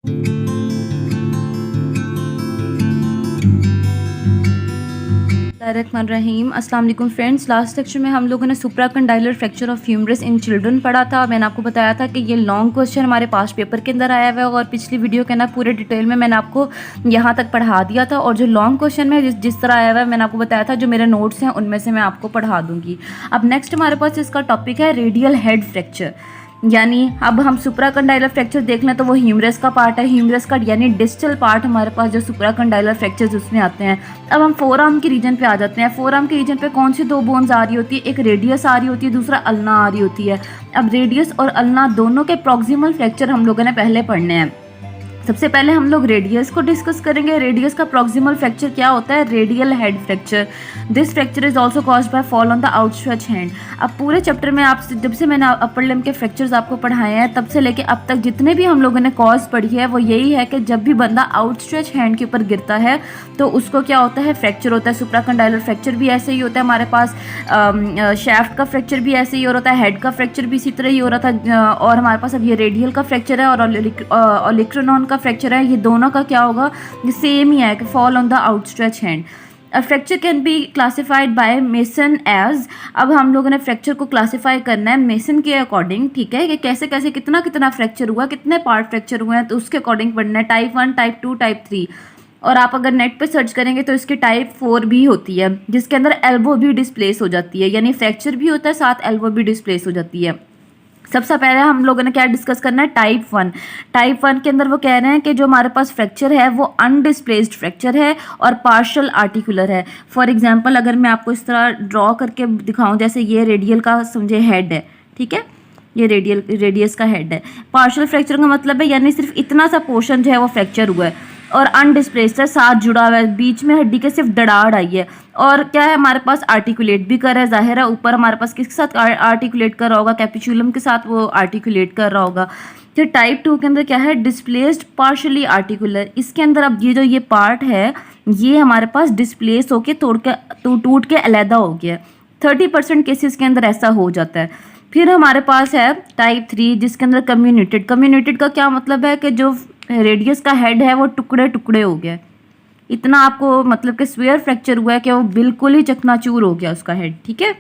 रहीम अस्सलाम वालेकुम friends. Last lecture में हम लोगों ने supracondylar fracture of humerus in children पढ़ा था। मैंने आपको बताया था कि ये लॉन्ग क्वेश्चन हमारे पास पेपर के अंदर आया हुआ है और पिछली वीडियो के ना पूरे डिटेल में मैंने आपको यहाँ तक पढ़ा दिया था। और जो लॉन्ग क्वेश्चन में जिस तरह आया हुआ है मैंने आपको बताया था, जो मेरे नोट्स हैं उनमें से मैं आपको पढ़ा दूँगी। अब नेक्स्ट हमारे पास इसका टॉपिक है रेडियल हेड फ्रैक्चर। यानी अब हम सुप्राकंडाइलर फ्रैक्चर देख लें तो वो ह्यूमरस का पार्ट है। ह्यूमरस का यानी डिस्टल पार्ट हमारे पास जो सुप्राकंडाइलर फ्रैक्चर्स उसमें आते हैं। अब हम फोर आर्म के रीजन पे आ जाते हैं। फोर आर्म के रीजन पे कौन सी दो बोन्स आ रही होती है? एक रेडियस आ रही होती है, दूसरा अल्ना आ रही होती है। अब रेडियस और अल्ना दोनों के प्रॉक्सिमल फ्रैक्चर हम लोगों ने पहले पढ़ने हैं। सबसे पहले हम लोग रेडियस को डिस्कस करेंगे। रेडियस का प्रॉक्सिमल फ्रैक्चर क्या होता है? Radial head fracture. This fracture is also caused by fall on the outstretch hand. अब पूरे चैप्टर में आप जब से मैंने अपर लिम्ब के फ्रैक्चर्स आपको पढ़ाए हैं तब से लेके अब तक जितने भी हम लोगों ने कॉज पढ़ी है वो यही है कि जब भी बंदा आउटस्ट्रेच हैंड के ऊपर गिरता है तो उसको क्या होता है? फ्रैक्चर होता है। सुप्राकंडाइलर फ्रैक्चर भी ऐसे ही होता है हमारे पास। शैफ्ट का फ्रैक्चर भी ऐसे ही हो रहा था। हेड का फ्रैक्चर भी इसी तरह ही हो रहा था। और हमारे पास अब ये रेडियल का फ्रैक्चर है और ओलिक्रानॉन का फ्रैक्चर है। ये दोनों का क्या होगा? ये सेम ही है कि fall on the outstretch hand. A fracture can be classified by Mason as। अब हम लोगों ने फ्रैक्चर को क्लासीफाई करना है मेसन के अकॉर्डिंग, ठीक है? कि कैसे कैसे कितना कितना फ्रैक्चर हुआ, कितने पार्ट फ्रैक्चर हुए हैं, तो उसके अकॉर्डिंग पढ़ना है। Type 1, type 2, type 3। और आप अगर नेट पे सर्च करेंगे तो इसकी टाइप 4 भी होती है जिसके अंदर एल्बो भी डिस्प्लेस हो जाती है। यानी फ्रैक्चर भी होता है साथ एल्बो भी डिस्प्लेस हो जाती है। सबसे पहले हम लोगों ने क्या डिस्कस करना है? टाइप 1। टाइप 1 के अंदर वो कह रहे हैं कि जो हमारे पास फ्रैक्चर है वो अनडिस्प्लेस्ड फ्रैक्चर है और पार्शियल आर्टिकुलर है। फॉर एग्जांपल अगर मैं आपको इस तरह ड्रॉ करके दिखाऊं, जैसे ये रेडियल का समझे हेड है, ठीक है? ये रेडियस का हेड है। पार्शियल फ्रैक्चर का मतलब है यानी सिर्फ इतना सा पोर्शन जो है वो फ्रैक्चर हुआ है और अनडिस्प्लेस्ड है, साथ जुड़ा हुआ है, बीच में हड्डी के सिर्फ दराड़ आई है। और क्या है हमारे पास? आर्टिकुलेट भी कर रहा है, जाहिर है। ऊपर हमारे पास किसके साथ आर्टिकुलेट कर रहा होगा? कैपिचुलम के साथ वो आर्टिकुलेट कर रहा होगा। फिर टाइप 2 के अंदर क्या है? Displaced partially articular. इसके अंदर अब ये जो ये पार्ट है ये हमारे पास डिस्प्लेस होके टूट के अलहदा हो गया। 30% केसेस के अंदर ऐसा हो जाता है। फिर हमारे पास है टाइप 3 जिसके अंदर कम्युनिटेड। कम्युनिटेड का क्या मतलब है? कि जो रेडियस का हेड है वो टुकड़े टुकड़े हो गया। इतना आपको मतलब कि स्वेयर फ्रैक्चर हुआ है कि वो बिल्कुल ही चकनाचूर हो गया उसका हेड, ठीक है?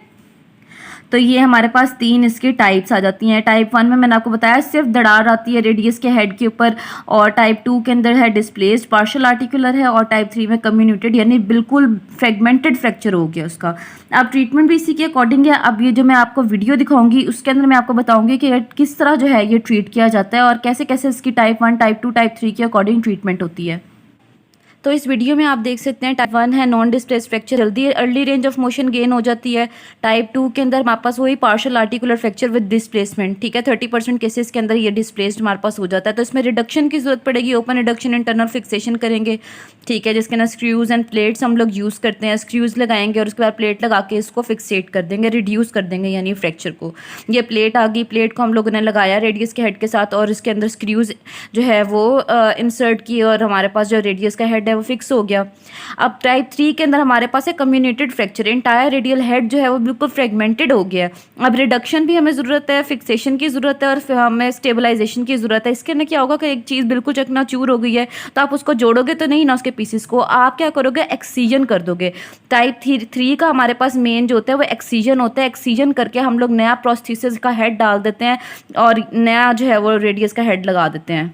तो ये हमारे पास 3 इसकी टाइप्स आ जाती हैं। टाइप 1 में मैंने आपको बताया सिर्फ दरार आती है रेडियस के हेड के ऊपर, और टाइप 2 के अंदर है डिस्प्लेस्ड पार्शियल आर्टिकुलर है, और टाइप 3 में कम्युनिटेड यानी बिल्कुल फ्रेगमेंटेड फ्रैक्चर हो गया उसका। अब ट्रीटमेंट भी इसी के अकॉर्डिंग है। अब ये जो मैं आपको वीडियो दिखाऊंगी उसके अंदर मैं आपको बताऊंगी कि किस तरह जो है ये ट्रीट किया जाता है और कैसे कैसे इसकी टाइप 1, टाइप 2, टाइप 3 के अकॉर्डिंग ट्रीटमेंट होती है। तो इस वीडियो में आप देख सकते हैं टाइप 1 है नॉन डिस्प्लेस्ड फ्रैक्चर, जल्दी early range of motion gain हो जाती है। टाइप 2 के अंदर हमारे पास वही partial articular fracture with displacement, ठीक है? 30% केसेस के अंदर ये डिस्प्लेस्ड हमारे पास हो जाता है। तो इसमें रिडक्शन की जरूरत पड़ेगी, ओपन रिडक्शन, इंटरनल फिक्सेशन करेंगे, ठीक है? जिसके अंदर स्क्रूज एंड प्लेट्स हम लोग यूज़ करते हैं। स्क्रूज लगाएंगे और उसके बाद प्लेट लगा के इसको फिक्सेट कर देंगे, रिड्यूस कर देंगे यानी फ्रैक्चर को। ये प्लेट आ गई, प्लेट को हम लोगों ने लगाया रेडियस के हेड के साथ और इसके अंदर स्क्रूज जो है वो इंसर्ट की और हमारे पास जो रेडियस का हेड है वो फिक्स हो गया। अब टाइप 3 के अंदर हमारे पास है कम्युनिटेड फ्रैक्चर। इंटायर रेडियल हेड जो है वो बिल्कुल फ्रेगमेंटेड हो गया है। अब रिडक्शन भी हमें ज़रूरत है, फिक्सेशन की ज़रूरत है और फिर हमें स्टेबलाइजेशन की ज़रूरत है। इसके अंदर क्या होगा कि एक चीज़ बिल्कुल चकनाचूर हो गई है तो आप उसको जोड़ोगे तो नहीं ना उसके पीसेस को, आप क्या करोगे? एक्सीजन कर दोगे। टाइप 3 का हमारे पास मेन जो होता है वो एक्सीजन होता है। एक्सीजन करके हम लोग नया प्रोस्थेसिस का हेड डाल देते हैं और नया जो है वो रेडियस का हेड लगा देते हैं।